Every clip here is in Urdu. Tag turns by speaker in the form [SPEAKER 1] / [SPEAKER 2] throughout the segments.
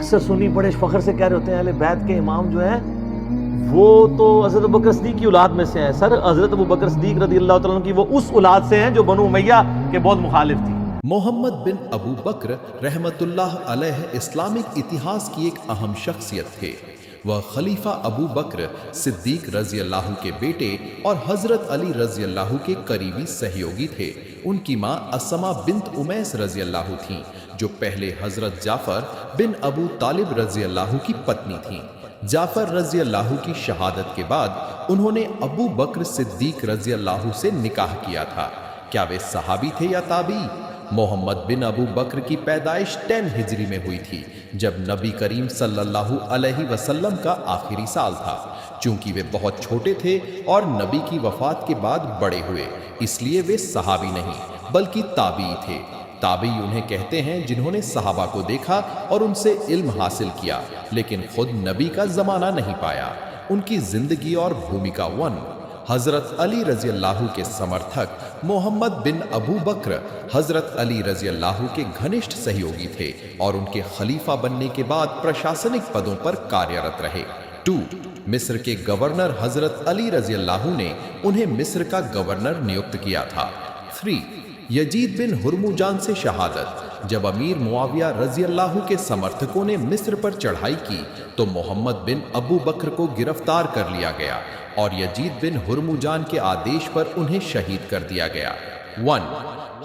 [SPEAKER 1] اکثر سنی بڑے فخر سے کہہ رہے ہوتے ہیں اہل بیت کے امام جو ہیں وہ تو حضرت ابوبکر صدیق کی اولاد میں سے ہیں. سر حضرت ابوبکر صدیق رضی اللہ تعالیٰ عنہ کی وہ اس اولاد سے ہیں جو بنو امیہ کے بہت مخالف تھی.
[SPEAKER 2] محمد بن ابو بکر رحمت اللہ علیہ اسلامک اتہاس کی ایک اہم شخصیت تھے. وہ خلیفہ ابو بکر صدیق رضی اللہ کے بیٹے اور حضرت علی رضی اللہ کے قریبی سہیوگی تھے. ان کی ماں اسما بنت امیس رضی اللہ تھیں جو پہلے حضرت جعفر بن ابو طالب رضی اللہ کی پتنی تھیں. جعفر رضی اللہ کی شہادت کے بعد انہوں نے ابو بکر صدیق رضی اللہ سے نکاح کیا تھا. کیا وہ صحابی تھے یا تابعی؟ محمد بن ابو بکر کی پیدائش 10 ہجری میں ہوئی تھی جب نبی کریم صلی اللہ علیہ وسلم کا آخری سال تھا. چونکہ وہ بہت چھوٹے تھے اور نبی کی وفات کے بعد بڑے ہوئے اس لیے وہ صحابی نہیں بلکہ تابعی تھے. تابعی انہیں کہتے ہیں جنہوں نے صحابہ کو دیکھا اور ان سے علم حاصل کیا لیکن خود نبی کا زمانہ نہیں پایا. ان کی زندگی اور بھومکا 1. حضرت علی رضی اللہ کے سمرتھک محمد بن ابو بکر حضرت علی رضی اللہ کے گھنشٹ سہیوگی تھے اور ان کے خلیفہ بننے کے بعد پرشاسنک پدوں پر کاریرت رہے. 2. مصر کے گورنر حضرت علی رضی اللہ نے انہیں مصر کا گورنر نیوکت کیا تھا. 3. یزید بن ہرموجان سے شہادت. جب امیر معاویہ رضی اللہ کے سمرتھکوں نے مصر پر چڑھائی کی تو محمد بن ابو بکر کو گرفتار کر لیا گیا اور یزید بن ہرموجان کے آدیش پر انہیں شہید کر دیا گیا. 1.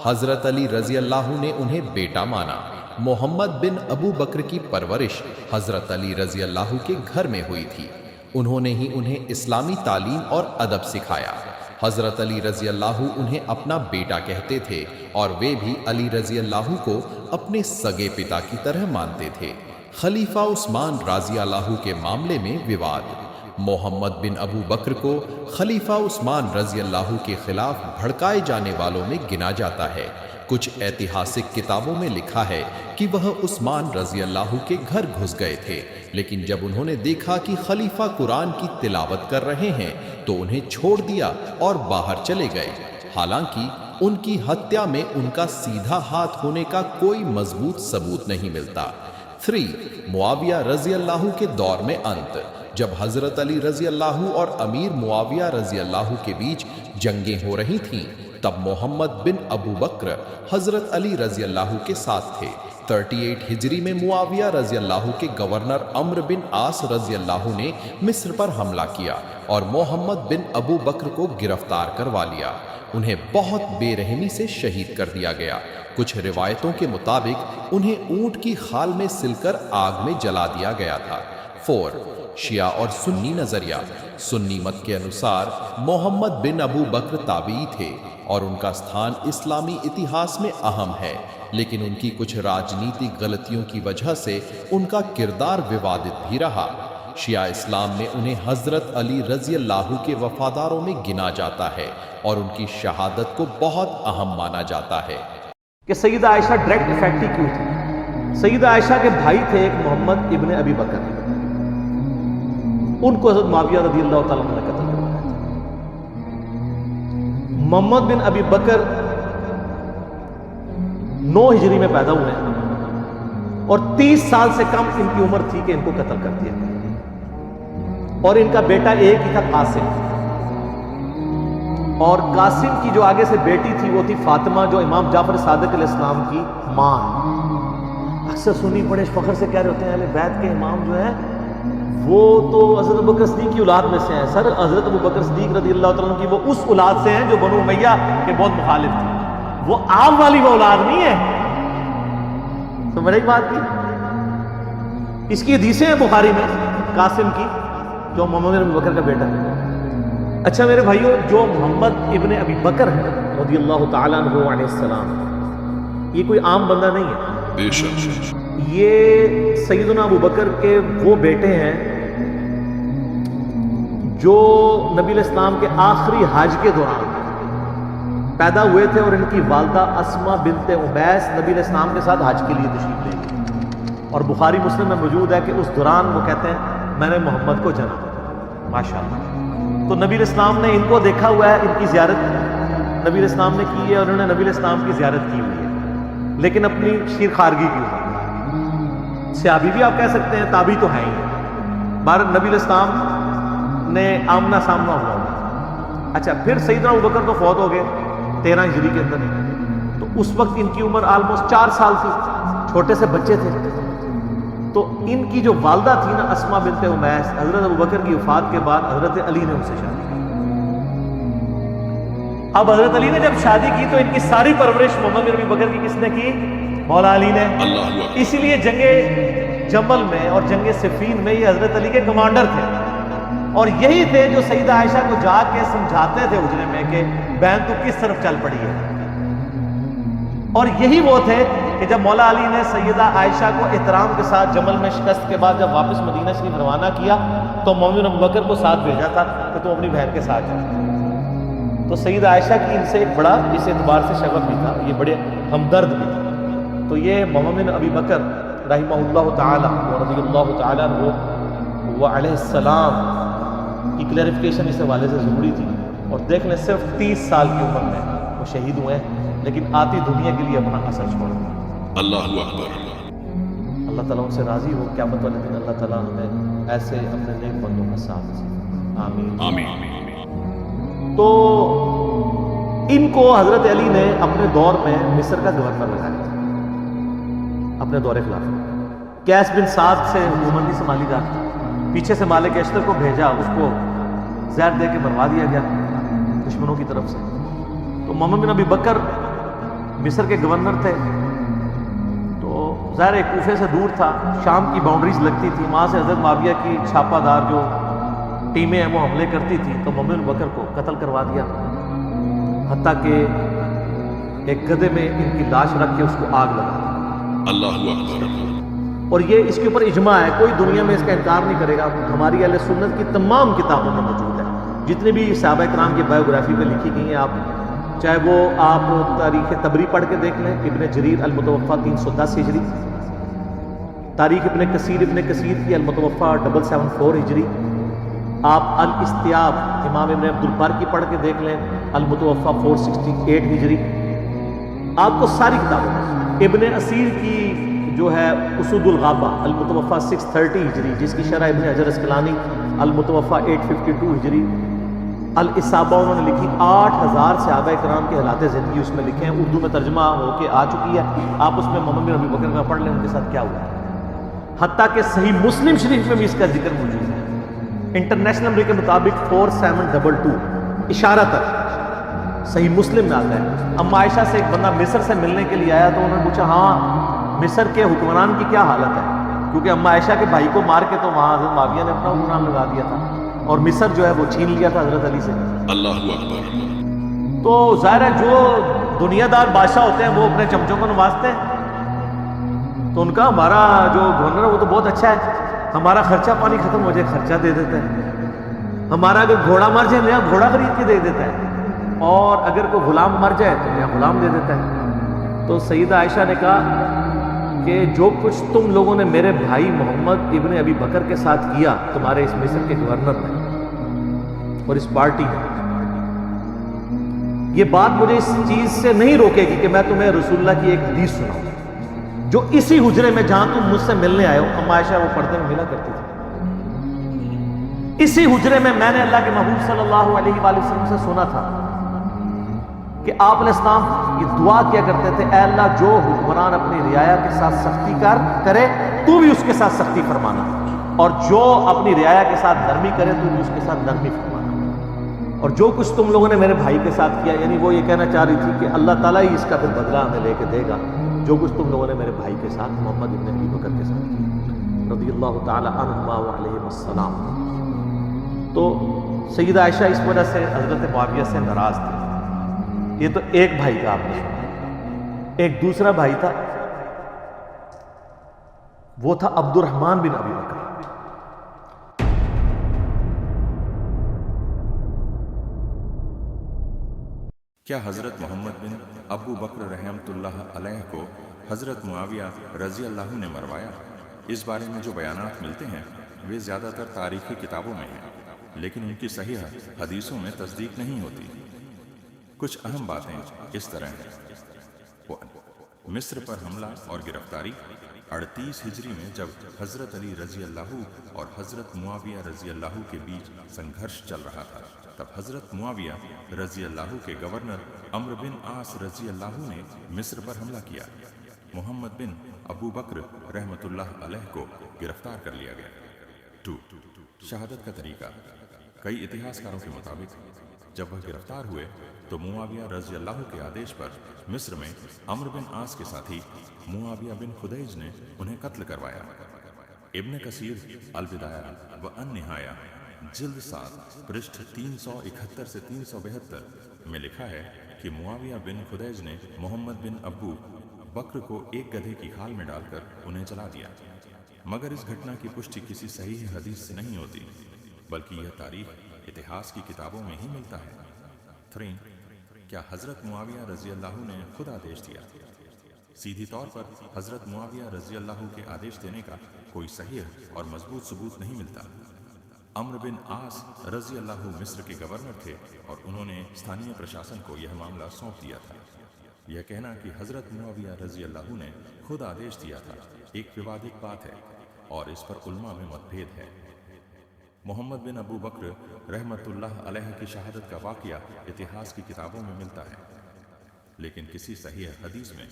[SPEAKER 2] حضرت علی رضی اللہ نے انہیں بیٹا مانا. محمد بن ابو بکر کی پرورش حضرت علی رضی اللہ کے گھر میں ہوئی تھی. انہوں نے ہی انہیں اسلامی تعلیم اور ادب سکھایا. حضرت علی رضی اللہ انہیں اپنا بیٹا کہتے تھے اور وہ بھی علی رضی اللہ کو اپنے سگے پتا کی طرح مانتے تھے. خلیفہ عثمان رضی اللہ کے معاملے میں وواد. محمد بن ابو بکر کو خلیفہ عثمان رضی اللہ کے خلاف بھڑکائے جانے والوں میں گنا جاتا ہے. کچھ ایتہاسک کتابوں میں لکھا ہے کہ وہ عثمان رضی اللہ کے گھر گھس گئے تھے لیکن جب انہوں نے دیکھا کہ خلیفہ قرآن کی تلاوت کر رہے ہیں تو انہیں چھوڑ دیا اور باہر چلے گئے. حالانکہ ان کی ہتیا میں ان کا سیدھا ہاتھ ہونے کا کوئی مضبوط ثبوت نہیں ملتا. 3. معاویہ رضی اللہ کے دور میں انت. جب حضرت علی رضی اللہ اور امیر معاویہ رضی اللہ کے بیچ جنگیں ہو رہی تھیں تب محمد بن ابو بکر حضرت علی رضی اللہ کے ساتھ تھے. 38 ہجری میں معاویہ رضی اللہ کے گورنر عمرو بن عاص رضی اللہ نے مصر پر حملہ کیا اور محمد بن ابو بکر کو گرفتار کروا لیا. انہیں بہت بے رحمی سے شہید کر دیا گیا. کچھ روایتوں کے مطابق انہیں اونٹ کی خال میں سل کر آگ میں جلا دیا گیا تھا. 4. شیعہ اور سنی نظریہ. سنی مت کے انوسار محمد بن ابو بکر تابعی تھے اور ان کا ستھان اسلامی اتہاس میں اہم ہے لیکن ان کی کچھ راجنیتک غلطیوں کی وجہ سے ان کا کردار ووادت بھی رہا. شیعہ اسلام میں انہیں حضرت علی رضی اللہ کے وفاداروں میں گنا جاتا ہے اور ان کی شہادت کو بہت اہم مانا جاتا ہے.
[SPEAKER 1] کہ سیدہ عائشہ ڈائریکٹ افیکٹ ہی کیوں تھی؟ سیدہ عائشہ کے بھائی تھے ایک محمد ابن ابی بکر. ان کو حضرت معاویہ رضی اللہ تعالیٰ عنہ نے قتل کروایا تھا. محمد بن ابی بکر 9 ہجری میں پیدا ہوئے اور 30 سال سے کم ان کی عمر تھی کہ ان کو قتل کر دیا گیا. اور ان کا بیٹا ایک ہی تھا قاسم. اور قاسم کی جو آگے سے بیٹی تھی وہ تھی فاطمہ جو امام جعفر صادق علیہ السلام کی ماں. اکثر سنی بڑے فخر سے کہہ رہے ہوتے ہیں اہل بیت کے امام جو ہیں وہ تو حضرت ابوبکر صدیق کی اولاد میں سے ہیں. سر حضرت ابوبکر صدیق رضی اللہ تعالیٰ عنہ کی وہ اس اولاد سے ہیں جو بنو امیہ کے بہت مخالف تھی. وہ عام والی وہ اولاد نہیں ہے. سمجھ رہی بات کی؟ اس کی حدیثیں ہیں بخاری میں قاسم کی جو محمد بن ابی بکر کا بیٹا ہے. اچھا میرے بھائیوں جو محمد ابن ابی بکر ہے رضی اللہ تعالیٰ عنہ علیہ السلام یہ کوئی عام بندہ نہیں ہے.
[SPEAKER 3] بے شک
[SPEAKER 1] یہ سیدنا ابو بکر کے وہ بیٹے ہیں جو نبی علیہ السلام کے آخری حج کے دوران پیدا ہوئے تھے اور ان کی والدہ اسما بنت عبیس نبی علیہ السلام کے ساتھ حج کے لیے تشریف لے گئی. اور بخاری مسلم میں موجود ہے کہ اس دوران وہ کہتے ہیں میں نے محمد کو جنا. ماشاءاللہ. تو نبی علیہ السلام نے ان کو دیکھا ہوا ہے. ان کی زیارت نبی علیہ السلام نے کی ہے اور انہوں نے نبی علیہ السلام کی زیارت کی ہوئی ہے لیکن اپنی شیر خارگی کی ہوئی. صحابی بھی آپ کہہ سکتے ہیں، تابعی تو ہیں ہی ہیں۔ بار نبی علیہ السلام نے آمنا سامنا ہوا ہوگا۔ اچھا، پھر سیدنا ابوبکر تو فوت ہو گئے 13 ہجری کے اندر، تو اس وقت ان کی عمر آلموسٹ 4 سال تھی، چھوٹے سے بچے تھے۔ تو ان کی جو والدہ تھی نا، اسما بنت امیس، حضرت ابوبکر کی وفات کے بعد حضرت علی نے ان سے شادی کی۔ اب حضرت علی نے جب شادی کی تو ان کی ساری پرورش محمد بن ابی بکر کی کس نے کی؟ مولا علی نے۔ اسی لیے جنگ جمل میں اور جنگ صفین میں یہ حضرت علی کے کمانڈر تھے، اور یہی تھے جو سیدہ عائشہ کو جا کے سمجھاتے تھے حجرے میں کہ بہن تو کس طرف چل پڑی ہے۔ اور یہی وہ تھے کہ جب مولا علی نے سیدہ عائشہ کو احترام کے ساتھ جمل میں شکست کے بعد جب واپس مدینہ شریف روانہ کیا تو محمد بن ابوبکر کو ساتھ بھیجا تھا کہ تم اپنی بہن کے ساتھ جاؤ۔ تو سیدہ عائشہ کی ان سے ایک بڑا اس اعتبار سے شغف بھی تھا، یہ بڑے ہمدرد بھی تھے۔ تو یہ محمد بن ابی بکر رحمہ اللہ تعالی و رضی اللہ تعالی عنہ و علیہ السلام کی کلیریفیکیشن اس حوالے سے ضروری تھی۔ اور دیکھ لیں صرف 30 سال کی عمر میں وہ شہید ہوئے ہیں، لیکن آتی دنیا کے لیے اپنا اثر چھوڑ دیا۔
[SPEAKER 2] اللہ اکبر۔
[SPEAKER 1] اللہ تعالیٰ ان سے راضی ہو، قیامت والے دن اللہ تعالیٰ ہمیں ایسے اپنے نیک بندوں کا ساتھ دے۔ آمین
[SPEAKER 2] آمین۔
[SPEAKER 1] تو ان کو حضرت علی نے اپنے دور میں مصر کا گورنر لگایا تھا، اپنے دور خلافت۔ قیس بن سعد سے حکومت نہیں سنبھالی جاتی، پیچھے سے مالک اشتر کو بھیجا، اس کو زہر دے کے مروا دیا گیا دشمنوں کی طرف سے۔ تو محمد بن ابی بکر مصر کے گورنر تھے، تو ظاہر ہے کوفے سے دور تھا، شام کی باؤنڈریز لگتی تھی، وہاں سے حضرت معاویہ کی چھاپہ دار جو ٹیمیں ہیں وہ حملے کرتی تھی، تو محمد بن بکر کو قتل کروا دیا، حتیٰ کہ ایک گدھے میں ان کی لاش رکھ کے اس کو آگ لگا دی۔
[SPEAKER 2] اللہ اکبر۔
[SPEAKER 1] اور یہ اس کے اوپر اجماع ہے، کوئی دنیا میں اس کا انکار نہیں کرے گا، ہماری اہل سنت کی تمام کتابوں میں موجود ہے، جتنے بھی صحابہ کرام کی بایوگرافی پہ لکھی گئی ہیں، آپ چاہے وہ آپ تاریخ تبری پڑھ کے دیکھ لیں، ابن جریر المتوفا 310 ہجری، تاریخ ابن کثیر کی المتوفا 774 ہجری، آپ الاستیاب امام ابن عبد البر کی پڑھ کے دیکھ لیں، المتوفا 468 ہجری، آپ کو ساری کتابوں میں ابن اسیر کی جو ہے اسود الغابہ المتوفا 630 ہجری، جس کی شرح ابن حجر اسقلانی المتوفا 852 ہجری، الاصابہ انہوں نے لکھی، 8000 صحابہ کرام کے حالات زندگی اس میں لکھے ہیں، اردو میں ترجمہ ہو کے آ چکی ہے، آپ اس میں محمد بن ابی بکر کا پڑھ لیں ان کے ساتھ کیا ہوا ہے۔ حتیٰ کہ صحیح مسلم شریف میں بھی اس کا ذکر موجود ہے، انٹرنیشنل نمبر کے مطابق 4722 اشارتاً صحیح مسلم میں آتا ہے۔ اما عائشہ سے ایک بندہ مصر سے ملنے کے لیے آیا تو انہوں نے پوچھا ہاں مصر کے حکمران کی کیا حالت ہے، کیونکہ اما عائشہ کے بھائی کو مار کے تو وہاں حضرت معاویہ نے اپنا حکمران لگا دیا تھا، اور مصر جو ہے وہ چھین لیا تھا حضرت علی سے۔
[SPEAKER 2] اللہ اکبر۔
[SPEAKER 1] تو ظاہر ہے جو دنیا دار بادشاہ ہوتے ہیں وہ اپنے چمچوں کو نوازتے ہیں، تو ان کا ہمارا جو گورنر ہے وہ تو بہت اچھا ہے، ہمارا خرچہ پانی ختم ہو جائے خرچہ دے دیتا ہے، ہمارا اگر گھوڑا مر جائے نیا گھوڑا خرید کے دے دیتا ہے، اور اگر کوئی غلام مر جائے تو نیا غلام دے دیتا ہے۔ تو سیدہ عائشہ نے کہا کہ جو کچھ تم لوگوں نے میرے بھائی محمد ابن ابی بکر کے ساتھ کیا تمہارے اس مصر کے گورنر نے اور اس پارٹی نے، یہ بات مجھے اس چیز سے نہیں روکے گی کہ میں تمہیں رسول اللہ کی ایک حدیث سناؤں جو اسی حجرے میں جہاں تم مجھ سے ملنے آئے ہو، اما عائشہ وہ پردے میں ملا کرتی تھی، اسی حجرے میں میں نے اللہ کے محبوب صلی اللہ علیہ وآلہ وسلم سے سنا تھا کہ آپ علیہ السلام یہ دعا کیا کرتے تھے، اے اللہ جو حکمران اپنی رعایا کے ساتھ سختی کرے تو بھی اس کے ساتھ سختی فرمانا، اور جو اپنی رعایا کے ساتھ نرمی کرے تو بھی اس کے ساتھ نرمی فرمانا۔ اور جو کچھ تم لوگوں نے میرے بھائی کے ساتھ کیا، یعنی وہ یہ کہنا چاہ رہی تھی کہ اللہ تعالیٰ ہی اس کا پھر بدلہ ہمیں لے کے دے گا، جو کچھ تم لوگوں نے میرے بھائی کے ساتھ محمد ابن ابی بکر کے ساتھ کیا رضی اللہ تعالی عنہما وعلیہم السلام۔ تو سیدہ عائشہ اس وجہ سے حضرت معاویہ سے ناراض تھی۔ یہ تو ایک بھائی کا آپ نے سنا، ایک دوسرا بھائی تھا، وہ تھا عبد الرحمن بن ابی بکر۔
[SPEAKER 3] کیا حضرت محمد بن ابو بکر رحمۃ اللہ علیہ کو حضرت معاویہ رضی اللہ عنہ نے مروایا؟ اس بارے میں جو بیانات ملتے ہیں وہ زیادہ تر تاریخی کتابوں میں ہیں، لیکن ان کی صحیح حدیثوں میں تصدیق نہیں ہوتی۔ کچھ اہم باتیں اس طرح ہیں: مصر پر حملہ اور گرفتاری، 38 ہجری میں جب حضرت علی رضی اللہ اور حضرت معاویہ رضی اللہ کے بیچ سنگھرش چل رہا تھا، تب حضرت معاویہ رضی اللہ کے گورنر عمرو بن عاص رضی اللہ نے مصر پر حملہ کیا۔ محمد بن ابو بکر رحمۃ اللہ علیہ کو گرفتار کر لیا گیا۔ 2. شہادت کا طریقہ۔ کئی اتہاسکاروں کے مطابق جب وہ گرفتار ہوئے تو معاویہ رضی اللہ کے آدیش پر مصر میں عمرو بن عاص کے ساتھی معاویہ بن خدیج نے انہیں قتل کروایا۔ ابن کثیر البدایہ و النہایہ جلد 7 پرشٹھ 371 سے 372 میں لکھا ہے کہ معاویہ بن خدیج نے محمد بن ابو بکر کو ایک گدھے کی کھال میں ڈال کر انہیں جلا دیا، مگر اس گھٹنا کی پشٹی کسی صحیح حدیث سے نہیں ہوتی، بلکہ یہ تاریخ اتہاس کی کتابوں میں ہی ملتا ہے۔ 3. کیا حضرت معاویہ رضی اللہ نے خود آدیش دیا؟ سیدھی طور پر حضرت معاویہ رضی اللہ کے آدیش دینے کا کوئی صحیح اور مضبوط ثبوت نہیں ملتا۔ عمرو بن عاص رضی اللہ مصر کے گورنر تھے اور انہوں نے ستھانیہ پرشاسن کو یہ معاملہ سونپ دیا تھا۔ یہ کہنا کہ حضرت معاویہ رضی اللہ نے خود آدیش دیا تھا ایک ووادک بات ہے اور اس پر علماء میں مت بھید ہے۔ محمد بن ابو بکر رحمۃ اللہ علیہ کی شہادت کا واقعہ اتہاس کی کتابوں میں ملتا ہے، لیکن کسی صحیح حدیث میں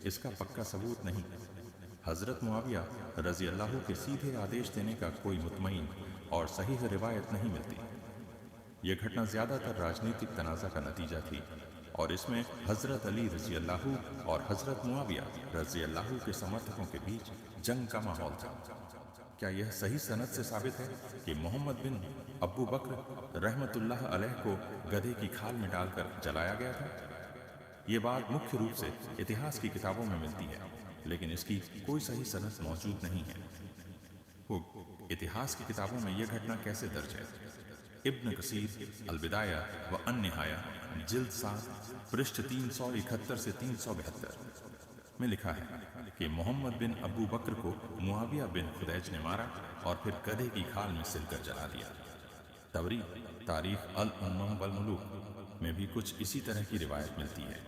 [SPEAKER 3] اس کا پکا ثبوت نہیں۔ حضرت معاویہ رضی اللہ کے سیدھے آدیش دینے کا کوئی مطمئن اور صحیح روایت نہیں ملتی۔ یہ گھٹنا زیادہ تر راجنیتک تنازع کا نتیجہ تھی اور اس میں حضرت علی رضی اللہ اور حضرت معاویہ رضی اللہ کے سمرتھکوں کے بیچ جنگ کا ماحول تھا۔ کیا یہ صحیح سند سے ثابت ہے کہ محمد بن ابو بکر رحمۃ اللہ علیہ کو گدھے کی کھال میں ڈال کر جلایا گیا تھا؟ یہ بات مکھیہ روپ سے اتہاس کی کتابوں میں ملتی ہے، لیکن اس کی کوئی صحیح سند موجود نہیں ہے۔ اتہاس کی کتابوں میں یہ گھٹنا کیسے درج ہے؟ ابن کثیر البدایہ و النہایہ جلد 7 پرشٹھ 371 سے 372 میں لکھا ہے کہ محمد بن ابو بکر کو معاویہ بن خدیج نے مارا اور پھر گدھے کی کھال میں سل کر جلا دیا۔ طبری تاریخ الامم والملوک میں بھی کچھ اسی طرح کی روایت ملتی ہے۔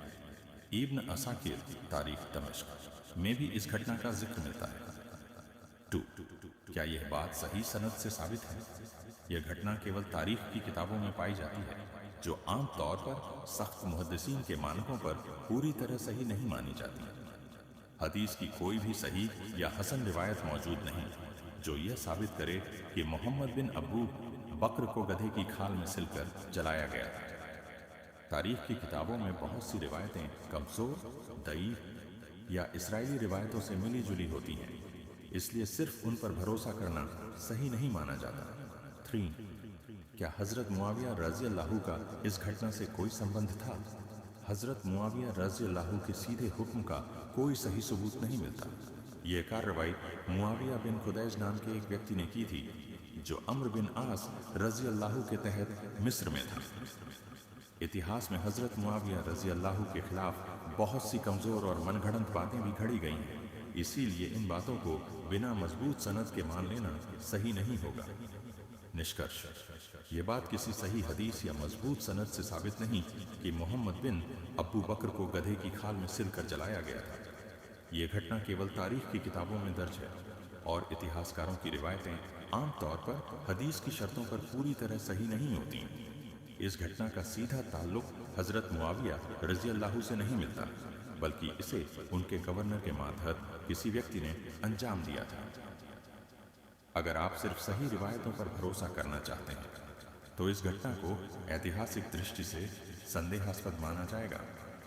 [SPEAKER 3] ابن عساکر تاریخ دمشق میں بھی اس گھٹنا کا ذکر ملتا ہے۔ 2. کیا یہ بات صحیح سند سے ثابت ہے؟ یہ گھٹنا کیول تاریخ کی کتابوں میں پائی جاتی ہے، جو عام طور پر سخت محدثین کے مانکوں پر پوری طرح صحیح نہیں مانی جاتی۔ حدیث کی کوئی بھی صحیح یا حسن روایت موجود نہیں جو یہ ثابت کرے کہ محمد بن ابو بکر کو گدھے کی کھال میں سل کر جلایا گیا تھا۔ تاریخ کی کتابوں میں بہت سی روایتیں کمزور، ضعیف یا اسرائیلی روایتوں سے ملی جلی ہوتی ہیں، اس لیے صرف ان پر بھروسہ کرنا صحیح نہیں مانا جاتا۔ 3. کیا حضرت معاویہ رضی اللہ کا اس گھٹنا سے کوئی سمبندھ تھا؟ حضرت معاویہ رضی اللہ کے سیدھے حکم کا کوئی صحیح ثبوت نہیں ملتا۔ یہ کارروائی معاویہ بن خدیج نام کے ایک ویکتی نے کی تھی جو عمرو بن عاص رضی اللہ کے تحت مصر میں تھا۔ اتہاس میں حضرت معاویہ رضی اللہ کے خلاف بہت سی کمزور اور من گھڑنت باتیں بھی گھڑی گئی ہیں، اسی لیے ان باتوں کو بنا مضبوط سند کے مان لینا صحیح نہیں ہوگا۔ نشکرش، یہ بات کسی صحیح حدیث یا مضبوط سند سے ثابت نہیں کہ محمد بن ابو بکر کو گدھے کی کھال میں سل کر جلایا گیا تھا۔ یہ گھٹنا کیول تاریخ کی کتابوں میں درج ہے اور اتہاسکاروں کی روایتیں عام طور پر حدیث کی شرطوں پر پوری طرح صحیح نہیں ہوتی۔ اس گھٹنا کا سیدھا تعلق حضرت معاویہ رضی اللہ سے نہیں ملتا، بلکہ اسے ان کے گورنر کے ماتحت کسی ویکتی نے انجام دیا تھا۔ اگر آپ صرف صحیح روایتوں پر بھروسہ کرنا چاہتے ہیں تو اس گھٹنا کو ایتہاسک درشٹی سے سندیہاسپد مانا جائے گا،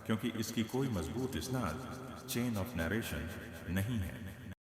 [SPEAKER 3] کیونکہ اس کی کوئی مضبوط اسناد چین آف نیریشن نہیں ہے۔